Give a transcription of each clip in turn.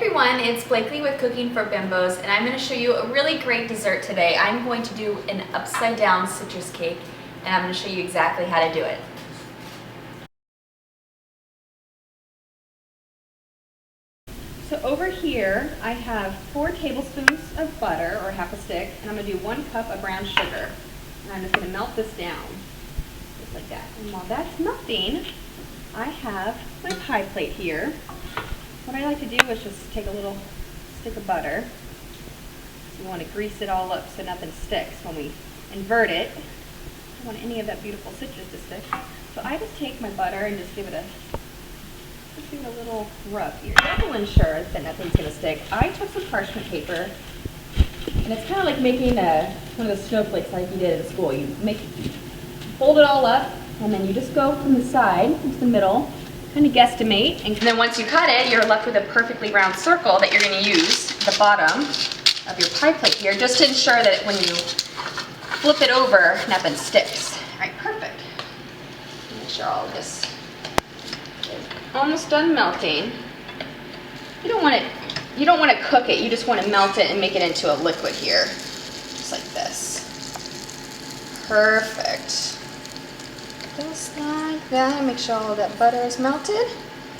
everyone, it's Blakely with Cooking for Bimbos, and I'm going to show you a really great dessert today. I'm going to do an upside down citrus cake, and I'm going to show you exactly how to do it. So over here I have 4 tablespoons of butter, or half a stick, and I'm going to do 1 cup of brown sugar. And I'm just going to melt this down, just like that. And while that's melting, I have my pie plate here. What I like to do is just take a little stick of butter. You want to grease it all up so nothing sticks when we invert it. I don't want any of that beautiful citrus to stick. So I just take my butter and just give it a little rub here. That will ensure that nothing's going to stick. I took some parchment paper, and it's kind of like making one of the snowflakes like you did at school. You fold it all up, and then you just go from the side into the middle, kind of guesstimate, and then once you cut it, you're left with a perfectly round circle that you're going to use at the bottom of your pie plate here, just to ensure that when you flip it over, nothing sticks. All right, perfect. Make sure all of this is almost done melting. You don't want to cook it. You just want to melt it and make it into a liquid here, just like this. Perfect. Just like that. Make sure all of that butter is melted.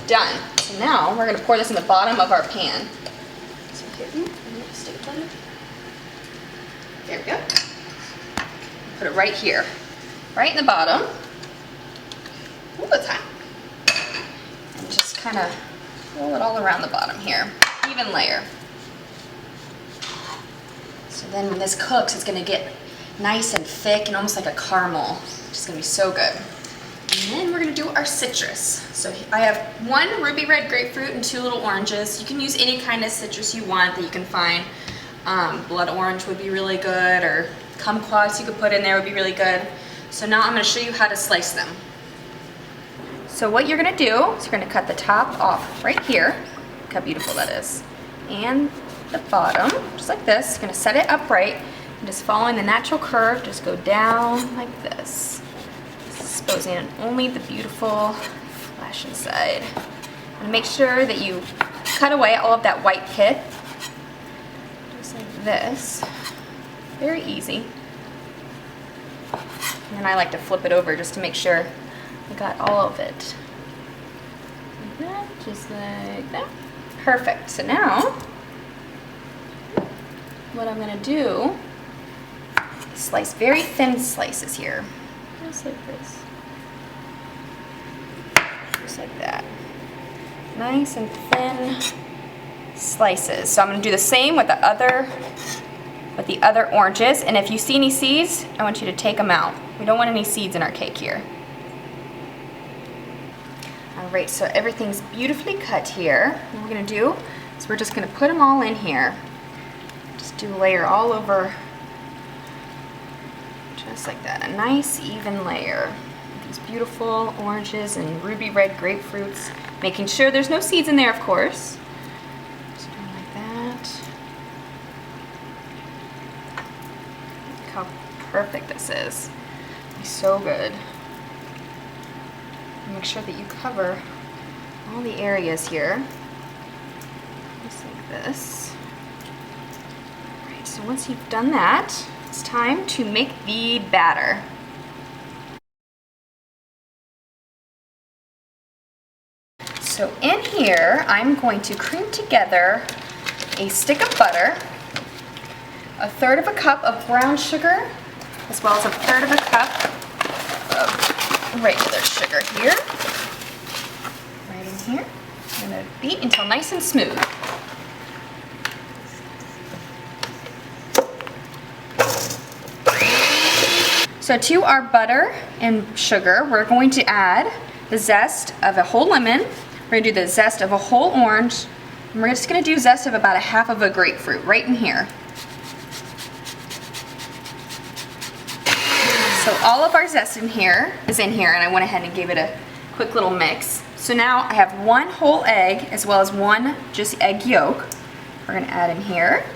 Done. So now we're going to pour this in the bottom of our pan. So here, stick it in. There we go. Put it right here, right in the bottom. Ooh, that's hot. And just kind of roll it all around the bottom here, even layer. So then when this cooks, it's going to get nice and thick and almost like a caramel, which is going to be so good. And then we're going to do our citrus. So I have 1 ruby red grapefruit and 2 little oranges. You can use any kind of citrus you want that you can find. Blood orange would be really good, or kumquats you could put in there would be really good. So now I'm going to show you how to slice them. So what you're going to do is you're going to cut the top off right here. Look how beautiful that is. And the bottom, just like this. You're going to set it upright. And just following the natural curve, just go down like this. Exposing only the beautiful flesh inside. And make sure that you cut away all of that white pit. Just like this. Very easy. And I like to flip it over just to make sure I got all of it. Like that, just like that. Perfect. So now, what I'm going to do is slice very thin slices here. Just like this. Just like that. Nice and thin slices. So I'm going to do the same with the other oranges, and if you see any seeds, I want you to take them out. We don't want any seeds in our cake here. Alright, so everything's beautifully cut here. What we're going to do is we're just going to put them all in here. Just do a layer all over, just like that. A nice even layer. These beautiful oranges and ruby red grapefruits. Making sure there's no seeds in there, of course. Just doing like that. Look how perfect this is. It's so good. Make sure that you cover all the areas here, just like this. Alright, so once you've done that, it's time to make the batter. So in here, I'm going to cream together a stick of butter, 1/3 of a cup of brown sugar, as well as 1/3 of a cup of regular sugar here. Right in here. I'm going to beat until nice and smooth. So to our butter and sugar, we're going to add the zest of a whole lemon. We're going to do the zest of a whole orange. And we're just going to do zest of about 1/2 of a grapefruit right in here. So all of our zest is in here, and I went ahead and gave it a quick little mix. So now I have 1 whole egg as well as 1 just egg yolk. We're going to add in here.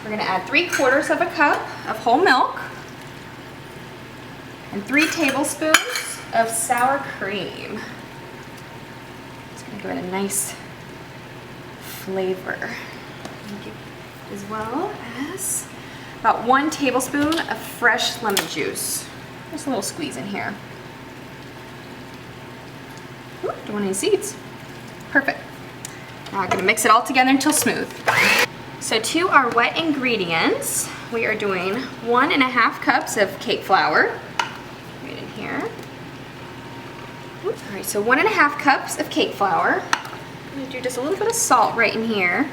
We're going to add 3/4 of a cup of whole milk and 3 tablespoons of sour cream. It's going to give it a nice flavor. As well as about 1 tablespoon of fresh lemon juice. Just a little squeeze in here. Ooh, don't want any seeds. Perfect. Now I'm gonna mix it all together until smooth. So to our wet ingredients, we are doing 1.5 cups of cake flour. Right in here. All right, so 1.5 cups of cake flour. I'm gonna do just a little bit of salt right in here.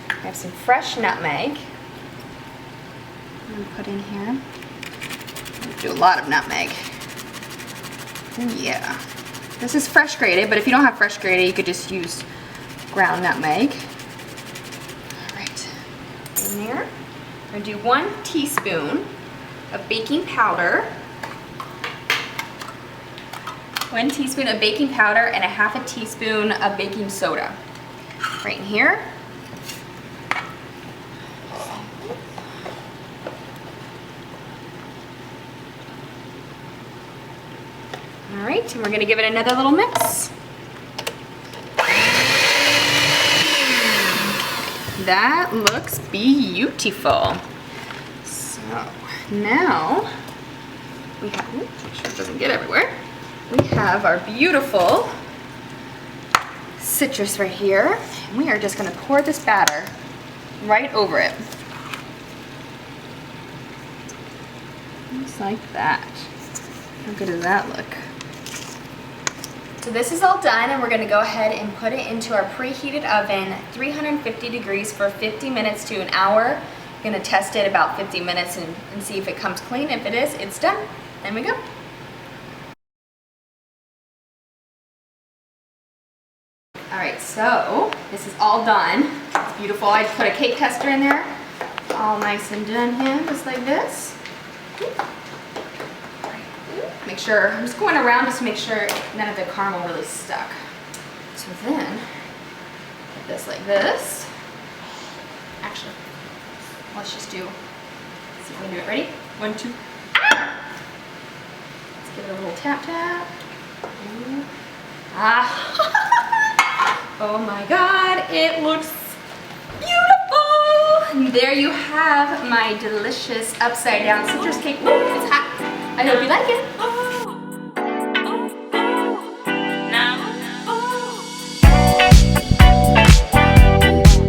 I have some fresh nutmeg. I'm gonna put in here. I'm gonna do a lot of nutmeg. Ooh, yeah. This is fresh grated, but if you don't have fresh grated, you could just use ground nutmeg. All right, in there. I'm gonna do 1 teaspoon of baking powder. 1 teaspoon of baking powder and 1/2 teaspoon of baking soda. Right in here. All right, and we're gonna give it another little mix. That looks beautiful. So now we have, make sure it doesn't get everywhere. We have our beautiful citrus right here. And we are just gonna pour this batter right over it. Just like that. How good does that look? So this is all done, and we're gonna go ahead and put it into our preheated oven, 350 degrees for 50 minutes to an hour. I'm gonna test it about 50 minutes and see if it comes clean. If it is, it's done. There we go. All right, so this is all done. It's beautiful. I put a cake tester in there, all nice and done here, just like this. Make sure, I'm just going around just to make sure none of the caramel really stuck. So then, put this like this. Actually, let's just do, let's see if we can do it. Ready? 1, 2, ah! Let's give it a little tap tap. Ah! Oh my God, it looks beautiful! And there you have my delicious upside down citrus cake. Ooh, it's hot. I hope you like it.